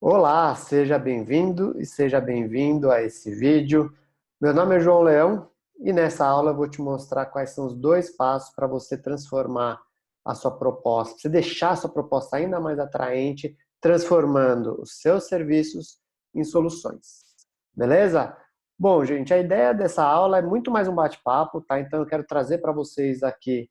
Olá, seja bem-vindo e seja bem-vindo a esse vídeo. Meu nome é João Leão e nessa aula eu vou te mostrar quais são os dois passos para você transformar a sua proposta, pra você deixar a sua proposta ainda mais atraente, transformando os seus serviços em soluções. Beleza? Bom, gente, a ideia dessa aula é muito mais um bate-papo, tá? Então eu quero trazer para vocês aqui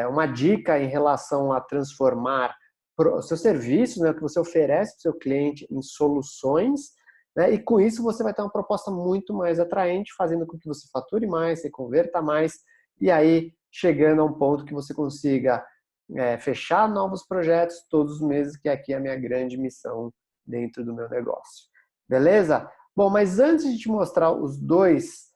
uma dica em relação a transformar o seu serviço, né, o que você oferece para o seu cliente em soluções, né, e com isso você vai ter uma proposta muito mais atraente, fazendo com que você fature mais, você converta mais, e aí chegando a um ponto que você consiga fechar novos projetos todos os meses, que aqui é a minha grande missão dentro do meu negócio. Beleza? Bom, mas antes de te mostrar os dois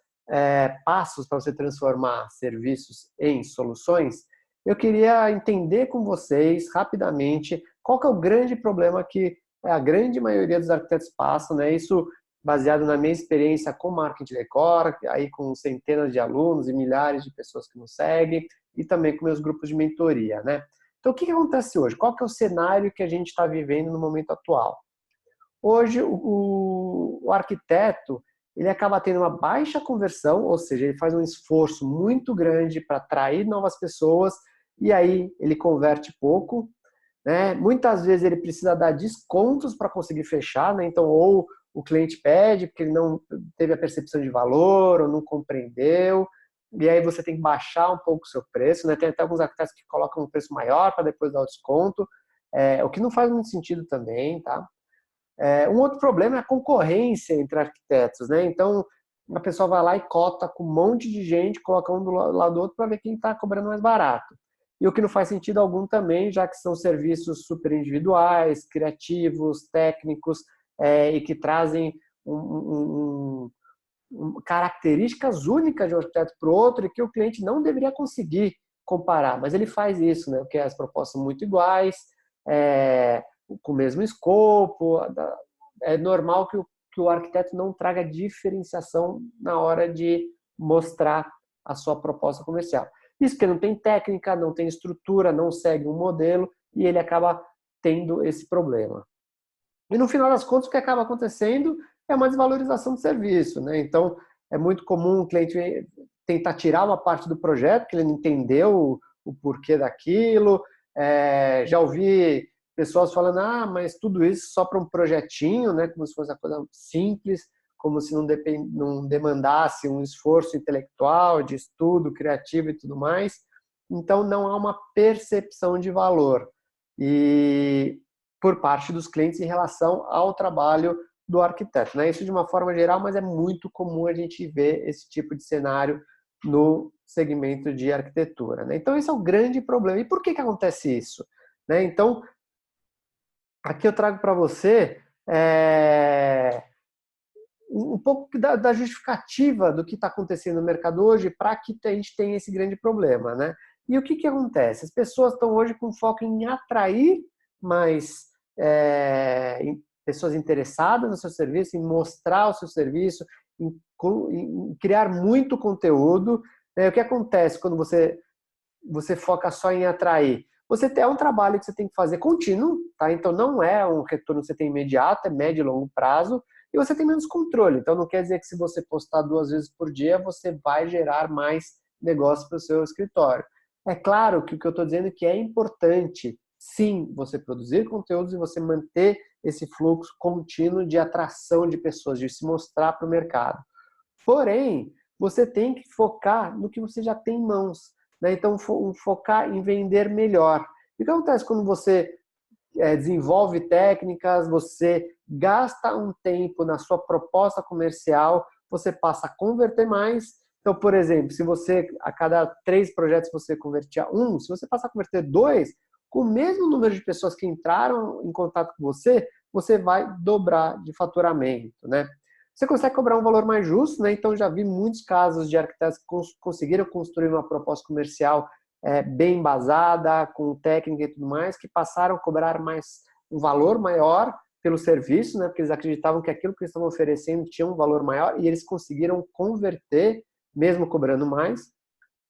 passos para você transformar serviços em soluções, eu queria entender com vocês rapidamente qual que é o grande problema que a grande maioria dos arquitetos passam, né? Isso baseado na minha experiência com marketing decor, aí com centenas de alunos e milhares de pessoas que nos seguem, e também com meus grupos de mentoria, né? Então, o que acontece hoje? Qual que é o cenário que a gente está vivendo no momento atual? Hoje, o arquiteto ele acaba tendo uma baixa conversão, ou seja, ele faz um esforço muito grande para atrair novas pessoas e aí ele converte pouco, né? Muitas vezes ele precisa dar descontos para conseguir fechar, né? Então, ou o cliente pede porque ele não teve a percepção de valor ou não compreendeu, e aí você tem que baixar um pouco o seu preço, né? Tem até alguns arquitetos que colocam um preço maior para depois dar o desconto, o que não faz muito sentido também, tá? Um outro problema é a concorrência entre arquitetos, né? Então, a pessoa vai lá e cota com um monte de gente, coloca um do lado do outro para ver quem está cobrando mais barato. E o que não faz sentido algum também, já que são serviços super individuais, criativos, técnicos, e que trazem características únicas de um arquiteto para o outro e que o cliente não deveria conseguir comparar. Mas ele faz isso, né? Porque as propostas são muito iguais, é, com o mesmo escopo. É normal que o arquiteto não traga diferenciação na hora de mostrar a sua proposta comercial. Isso porque não tem técnica, não tem estrutura, não segue um modelo e ele acaba tendo esse problema. E no final das contas, o que acaba acontecendo é uma desvalorização do serviço, né? Então, é muito comum o cliente tentar tirar uma parte do projeto, que ele não entendeu o porquê daquilo. Já ouvi pessoas falando, mas tudo isso só para um projetinho, né? Como se fosse uma coisa simples, como se não demandasse um esforço intelectual, de estudo, criativo e tudo mais. Então, não há uma percepção de valor. E por parte dos clientes em relação ao trabalho do arquiteto, né? Isso de uma forma geral, mas é muito comum a gente ver esse tipo de cenário no segmento de arquitetura, né? Então esse é o grande problema. E por que acontece isso? Né? Então, aqui eu trago para você um pouco da justificativa do que está acontecendo no mercado hoje para que a gente tenha esse grande problema, né? E o que acontece? As pessoas estão hoje com foco em atrair mais pessoas interessadas no seu serviço, em mostrar o seu serviço, em criar muito conteúdo. Né? O que acontece quando você foca só em atrair? É um trabalho que você tem que fazer contínuo, tá? Então não é um retorno que você tem imediato, é médio e longo prazo, e você tem menos controle. Então não quer dizer que se você postar 2 vezes por dia, você vai gerar mais negócio para o seu escritório. É claro que o que eu estou dizendo é que é importante, sim, você produzir conteúdos e você manter esse fluxo contínuo de atração de pessoas, de se mostrar para o mercado. Porém, você tem que focar no que você já tem em mãos. Né? Então, focar em vender melhor. E o que acontece quando você desenvolve técnicas, você gasta um tempo na sua proposta comercial, você passa a converter mais. Então, por exemplo, se você, a cada 3 projetos, você convertia um, se você passar a converter 2, com o mesmo número de pessoas que entraram em contato com você, você vai dobrar de faturamento, né? Você consegue cobrar um valor mais justo, né? Então, já vi muitos casos de arquitetos que conseguiram construir uma proposta comercial bem embasada, com técnica e tudo mais, que passaram a cobrar um valor maior pelo serviço, né? Porque eles acreditavam que aquilo que eles estavam oferecendo tinha um valor maior e eles conseguiram converter, mesmo cobrando mais.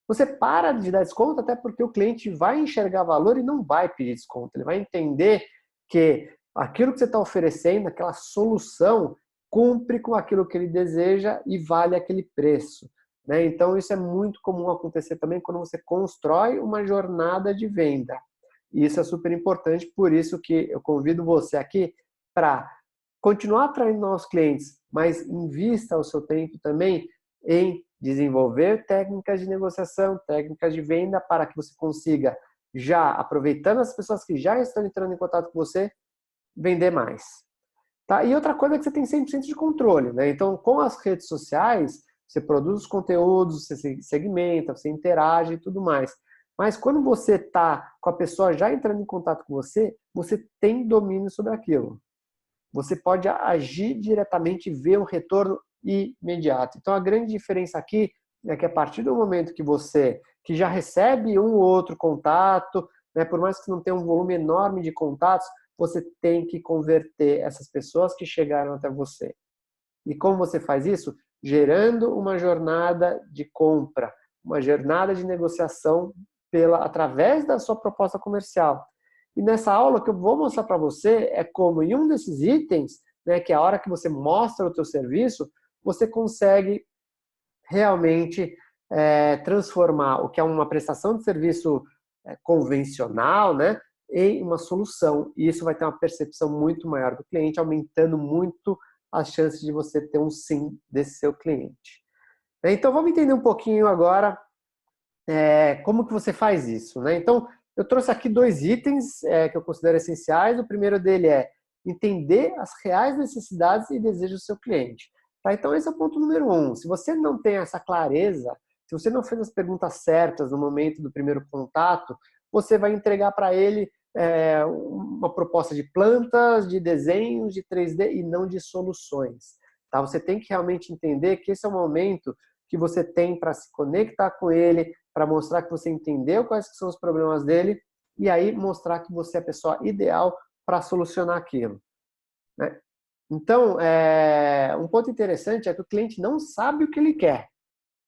Você para de dar desconto até porque o cliente vai enxergar valor e não vai pedir desconto. Ele vai entender que aquilo que você está oferecendo, aquela solução, cumpre com aquilo que ele deseja e vale aquele preço, né? Então, isso é muito comum acontecer também quando você constrói uma jornada de venda. E isso é super importante, por isso que eu convido você aqui para continuar atraindo novos clientes, mas invista o seu tempo também em desenvolver técnicas de negociação, técnicas de venda, para que você consiga, já aproveitando as pessoas que já estão entrando em contato com você, vender mais. Tá? E outra coisa é que você tem 100% de controle, né? Então, com as redes sociais, você produz os conteúdos, você segmenta, você interage e tudo mais. Mas quando você está com a pessoa já entrando em contato com você, você tem domínio sobre aquilo. Você pode agir diretamente e ver um retorno imediato. Então, a grande diferença aqui é que a partir do momento que você que já recebe um ou outro contato, né, por mais que não tenha um volume enorme de contatos, você tem que converter essas pessoas que chegaram até você. E como você faz isso? Gerando uma jornada de compra, uma jornada de negociação através da sua proposta comercial. E nessa aula que eu vou mostrar para você é como em um desses itens, né, que é a hora que você mostra o teu serviço, você consegue realmente transformar o que é uma prestação de serviço convencional, né, em uma solução. E isso vai ter uma percepção muito maior do cliente, aumentando muito as chances de você ter um sim desse seu cliente. Então, vamos entender um pouquinho agora como que você faz isso, né? Então, eu trouxe aqui 2 itens que eu considero essenciais. O primeiro dele é entender as reais necessidades e desejos do seu cliente. Tá? Então, esse é o ponto número 1. Se você não tem essa clareza, se você não fez as perguntas certas no momento do primeiro contato, você vai entregar para ele uma proposta de plantas, de desenhos, de 3D e não de soluções. Tá? Você tem que realmente entender que esse é o momento que você tem para se conectar com ele, para mostrar que você entendeu quais são os problemas dele e aí mostrar que você é a pessoa ideal para solucionar aquilo, né? Então, um ponto interessante é que o cliente não sabe o que ele quer.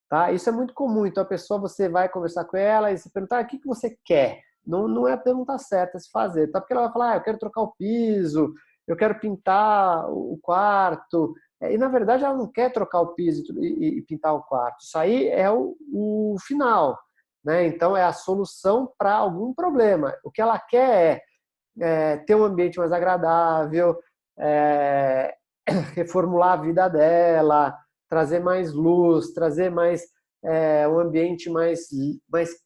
Tá? Isso é muito comum. Então, a pessoa, você vai conversar com ela e se perguntar o que você quer. Não é a pergunta certa a se fazer. Tá? Porque ela vai falar, eu quero trocar o piso, eu quero pintar o quarto. E, na verdade, ela não quer trocar o piso e pintar o quarto. Isso aí é o final. Né? Então, é a solução para algum problema. O que ela quer ter um ambiente mais agradável, reformular a vida dela, trazer mais luz, trazer mais um ambiente mais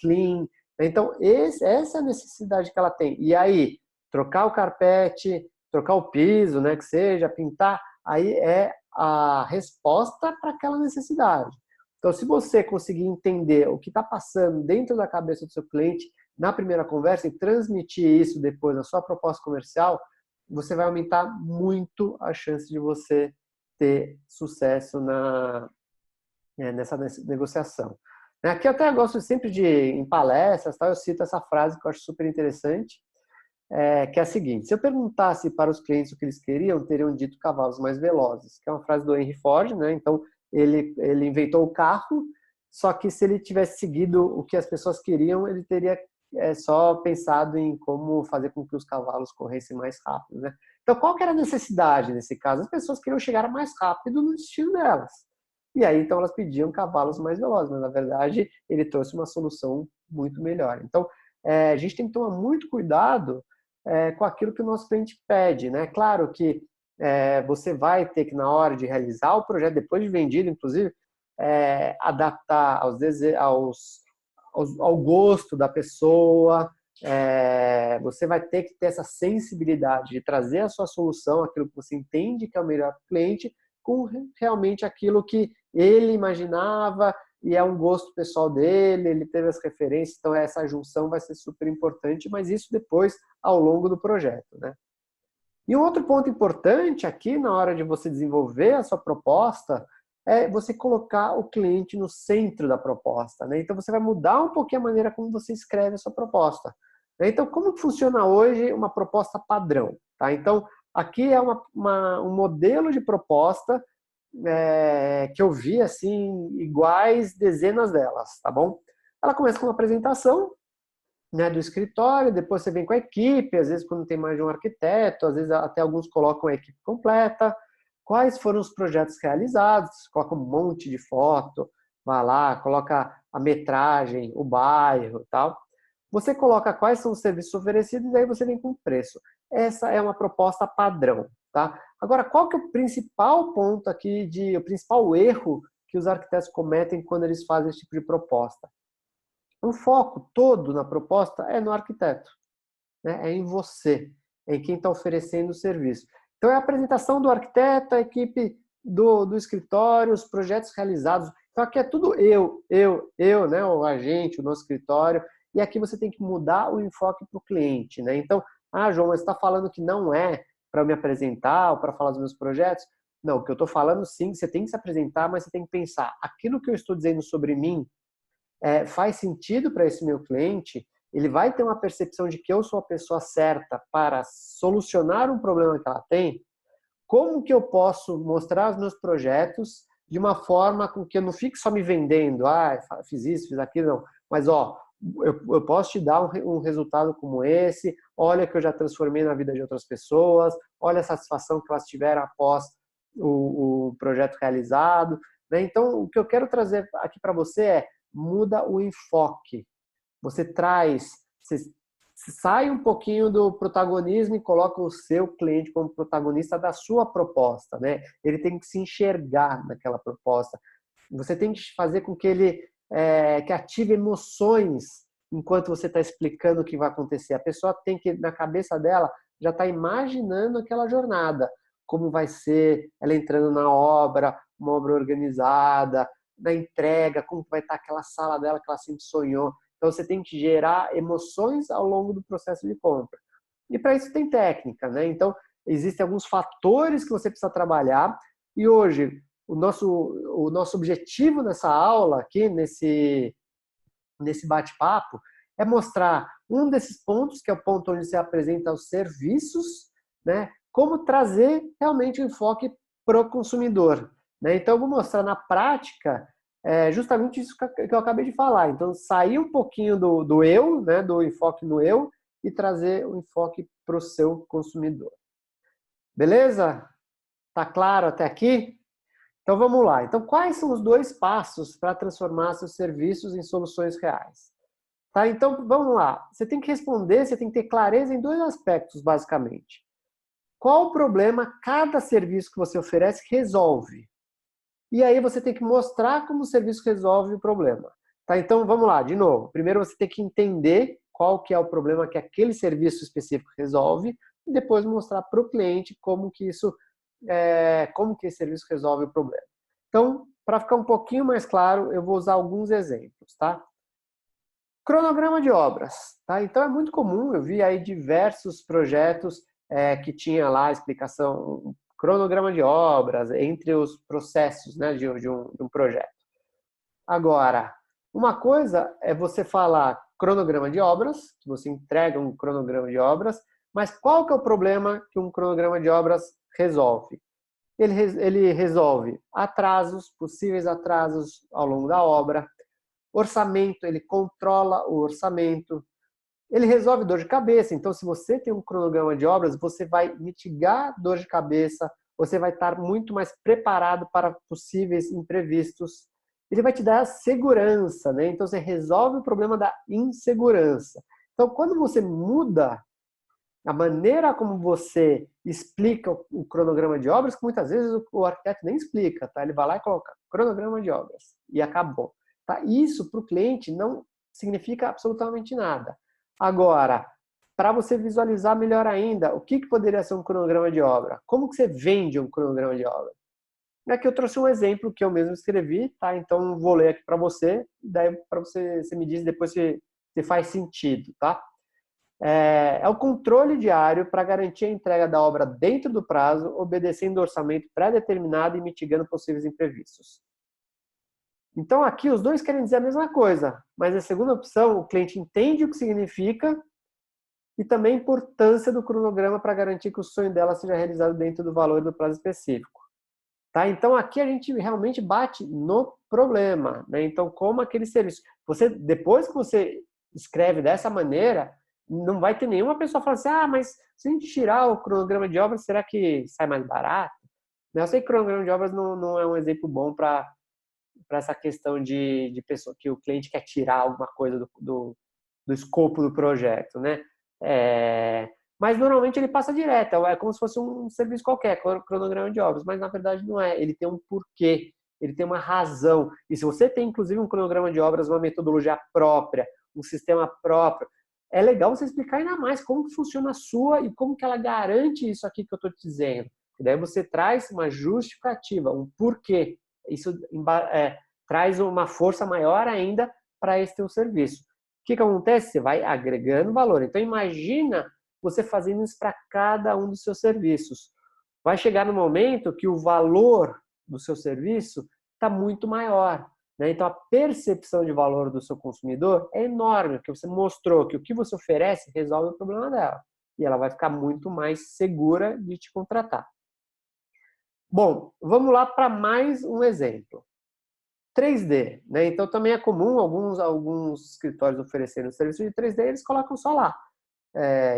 clean. Então, essa é a necessidade que ela tem. E aí, trocar o carpete, trocar o piso, né, que seja, pintar, aí é a resposta para aquela necessidade. Então, se você conseguir entender o que está passando dentro da cabeça do seu cliente na primeira conversa e transmitir isso depois na sua proposta comercial, você vai aumentar muito a chance de você ter sucesso nessa negociação. Aqui eu até gosto sempre em palestras, eu cito essa frase que eu acho super interessante, que é a seguinte: se eu perguntasse para os clientes o que eles queriam, teriam dito cavalos mais velozes, que é uma frase do Henry Ford, né? Então, ele inventou o carro, só que se ele tivesse seguido o que as pessoas queriam, ele teria só pensado em como fazer com que os cavalos corressem mais rápido, né? Então, qual que era a necessidade nesse caso? As pessoas queriam chegar mais rápido no destino delas. E aí, então, elas pediam cavalos mais velozes, mas, na verdade, ele trouxe uma solução muito melhor. Então, a gente tem que tomar muito cuidado com aquilo que o nosso cliente pede, né? Claro que você vai ter que, na hora de realizar o projeto, depois de vendido, inclusive, adaptar ao gosto da pessoa. Você vai ter que ter essa sensibilidade de trazer a sua solução, aquilo que você entende que é o melhor para o cliente, com realmente aquilo que ele imaginava e é um gosto pessoal dele, ele teve as referências, então essa junção vai ser super importante, mas isso depois ao longo do projeto, né? E um outro ponto importante aqui na hora de você desenvolver a sua proposta é você colocar o cliente no centro da proposta, né? Então você vai mudar um pouquinho a maneira como você escreve a sua proposta. Então, como que funciona hoje uma proposta padrão? Tá? Então, aqui é um modelo de proposta que eu vi assim, iguais dezenas delas, tá bom? Ela começa com uma apresentação, né, do escritório, depois você vem com a equipe, às vezes quando tem mais de um arquiteto, às vezes até alguns colocam a equipe completa. Quais foram os projetos realizados? Coloca um monte de foto, vai lá, coloca a metragem, o bairro e tal. Você coloca quais são os serviços oferecidos e aí você vem com o preço. Essa é uma proposta padrão, tá? Agora, qual que é o principal ponto aqui, o principal erro que os arquitetos cometem quando eles fazem esse tipo de proposta? O foco todo na proposta é no arquiteto, né? É em você, é em quem está oferecendo o serviço. Então, é a apresentação do arquiteto, a equipe do escritório, os projetos realizados. Então, aqui é tudo né? O agente, o nosso escritório. E aqui você tem que mudar o enfoque para o cliente, né? Então, João, mas você está falando que não é para eu me apresentar ou para falar dos meus projetos? Não, o que eu estou falando, sim, você tem que se apresentar, mas você tem que pensar, aquilo que eu estou dizendo sobre mim faz sentido para esse meu cliente? Ele vai ter uma percepção de que eu sou a pessoa certa para solucionar um problema que ela tem? Como que eu posso mostrar os meus projetos de uma forma com que eu não fique só me vendendo, fiz isso, fiz aquilo, não. Mas, eu posso te dar um resultado como esse, olha que eu já transformei na vida de outras pessoas, olha a satisfação que elas tiveram após o projeto realizado, né? Então, o que eu quero trazer aqui para você muda o enfoque. Você sai um pouquinho do protagonismo e coloca o seu cliente como protagonista da sua proposta, né? Ele tem que se enxergar naquela proposta. Você tem que fazer com que ele que ative emoções enquanto você está explicando o que vai acontecer. A pessoa tem que, na cabeça dela, já está imaginando aquela jornada, como vai ser ela entrando na obra, uma obra organizada, na entrega, como vai estar aquela sala dela que ela sempre sonhou. Então, você tem que gerar emoções ao longo do processo de compra. E para isso tem técnica, né? Então, existem alguns fatores que você precisa trabalhar. E hoje, o nosso objetivo nessa aula, aqui, nesse bate-papo, é mostrar um desses pontos, que é o ponto onde você apresenta os serviços, né? Como trazer realmente o enfoque para o consumidor, né? Então, eu vou mostrar na prática justamente isso que eu acabei de falar. Então, sair um pouquinho do eu, né? Do enfoque no eu, e trazer o enfoque para o seu consumidor. Beleza? Tá claro até aqui? Então, vamos lá. Então, quais são os 2 passos para transformar seus serviços em soluções reais? Tá? Então, vamos lá. Você tem que responder, você tem que ter clareza em 2 aspectos, basicamente. Qual o problema cada serviço que você oferece resolve? E aí você tem que mostrar como o serviço resolve o problema. Tá? Então, vamos lá, de novo. Primeiro você tem que entender qual que é o problema que aquele serviço específico resolve e depois mostrar para o cliente como que esse serviço resolve o problema. Então, para ficar um pouquinho mais claro, eu vou usar alguns exemplos, tá? Cronograma de obras, tá? Então é muito comum, eu vi aí diversos projetos que tinha lá a explicação, um cronograma de obras entre os processos, né, de um projeto. Agora, uma coisa é você falar cronograma de obras, que você entrega um cronograma de obras, mas qual que é o problema que um cronograma de obras resolve? Ele resolve atrasos, possíveis atrasos ao longo da obra, orçamento, ele controla o orçamento, ele resolve dor de cabeça. Então, se você tem um cronograma de obras, você vai mitigar dor de cabeça, você vai estar muito mais preparado para possíveis imprevistos. Ele vai te dar segurança, né? Então, você resolve o problema da insegurança. Então, quando você muda a maneira como você explica o cronograma de obras, que muitas vezes o arquiteto nem explica, tá? Ele vai lá e coloca cronograma de obras e acabou. Tá? Isso para o cliente não significa absolutamente nada. Agora, para você visualizar melhor ainda, o que poderia ser um cronograma de obra? Como que você vende um cronograma de obra? Aqui eu trouxe um exemplo que eu mesmo escrevi, tá? Então vou ler aqui para você, daí para você me diz depois se faz sentido, tá? É o controle diário para garantir a entrega da obra dentro do prazo, obedecendo o orçamento pré-determinado e mitigando possíveis imprevistos. Então, aqui os dois querem dizer a mesma coisa, mas a segunda opção, o cliente entende o que significa e também a importância do cronograma para garantir que o sonho dela seja realizado dentro do valor do prazo específico. Tá? Então, aqui a gente realmente bate no problema, né? Então, como aquele serviço. Depois que você escreve dessa maneira, não vai ter nenhuma pessoa falando assim, ah, mas se a gente tirar o cronograma de obras, será que sai mais barato? Eu sei que o cronograma de obras não é um exemplo bom para essa questão de pessoa que o cliente quer tirar alguma coisa do escopo do projeto, né? Mas normalmente ele passa direto, é como se fosse um serviço qualquer, cronograma de obras, mas na verdade não é, ele tem um porquê, ele tem uma razão. E se você tem inclusive um cronograma de obras, uma metodologia própria, um sistema próprio, é legal você explicar ainda mais como que funciona a sua e como que ela garante isso aqui que eu estou te dizendo. E daí você traz uma justificativa, um porquê. Isso traz uma força maior ainda para esse teu serviço. O que acontece? Você vai agregando valor. Então, imagina você fazendo isso para cada um dos seus serviços. Vai chegar no momento que o valor do seu serviço está muito maior. Né? Então, a percepção de valor do seu consumidor é enorme, porque você mostrou que o que você oferece resolve o problema dela. E ela vai ficar muito mais segura de te contratar. Bom, vamos lá para mais um exemplo. 3D, né? Então também é comum alguns escritórios oferecerem um serviço de 3D, eles colocam só lá.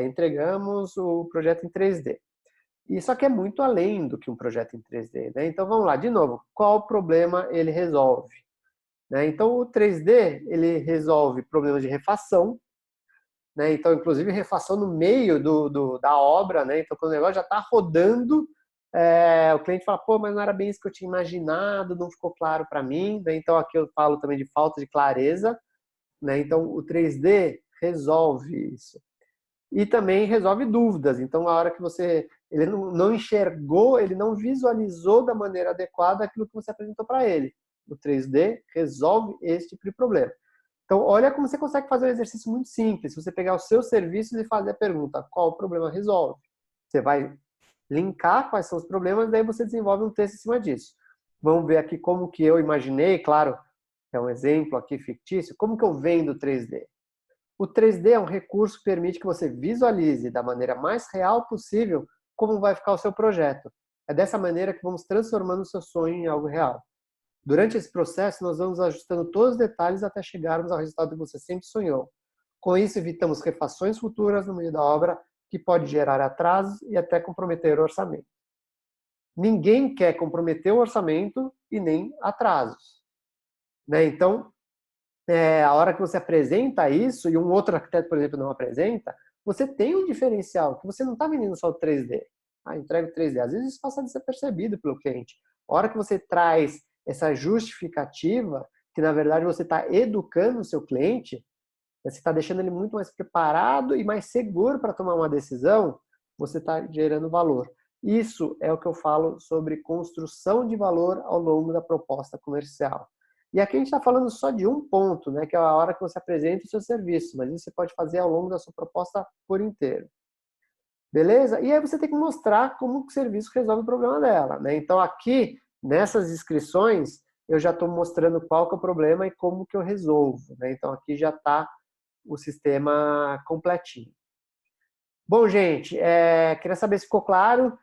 Entregamos o projeto em 3D. E só que é muito além do que um projeto em 3D, né? Então vamos lá, de novo, qual problema ele resolve? Né? Então o 3D, ele resolve problemas de refação, né? Então inclusive refação no meio da obra, né? Então quando o negócio já está rodando, o cliente fala, pô, mas não era bem isso que eu tinha imaginado, não ficou claro para mim, né? Então aqui eu falo também de falta de clareza, né? Então o 3D resolve isso. E também resolve dúvidas. Então a hora que ele não enxergou, ele não visualizou da maneira adequada aquilo que você apresentou para ele. O 3D resolve esse tipo de problema. Então olha como você consegue fazer um exercício muito simples. Se você pegar os seus serviços e fazer a pergunta, qual o problema resolve? Você vai linkar quais são os problemas, daí você desenvolve um texto em cima disso. Vamos ver aqui como que eu imaginei, claro, é um exemplo aqui fictício, como que eu vendo 3D. O 3D é um recurso que permite que você visualize da maneira mais real possível como vai ficar o seu projeto. É dessa maneira que vamos transformando o seu sonho em algo real. Durante esse processo, nós vamos ajustando todos os detalhes até chegarmos ao resultado que você sempre sonhou. Com isso, evitamos refações futuras no meio da obra, que pode gerar atrasos e até comprometer o orçamento. Ninguém quer comprometer o orçamento e nem atrasos. Né? Então, a hora que você apresenta isso, e um outro arquiteto, por exemplo, não apresenta, você tem um diferencial, que você não está vendendo só o 3D. Entrega o 3D. Às vezes isso passa desapercebido pelo cliente. A hora que você traz essa justificativa, que na verdade você está educando o seu cliente, você está deixando ele muito mais preparado e mais seguro para tomar uma decisão, você está gerando valor. Isso é o que eu falo sobre construção de valor ao longo da proposta comercial. E aqui a gente está falando só de um ponto, né, que é a hora que você apresenta o seu serviço, mas isso você pode fazer ao longo da sua proposta por inteiro. Beleza? E aí você tem que mostrar como o serviço resolve o problema dela. Né? Então aqui, nessas inscrições, eu já estou mostrando qual que é o problema e como que eu resolvo. Né? Então aqui já está o sistema completinho. Bom, gente, queria saber se ficou claro.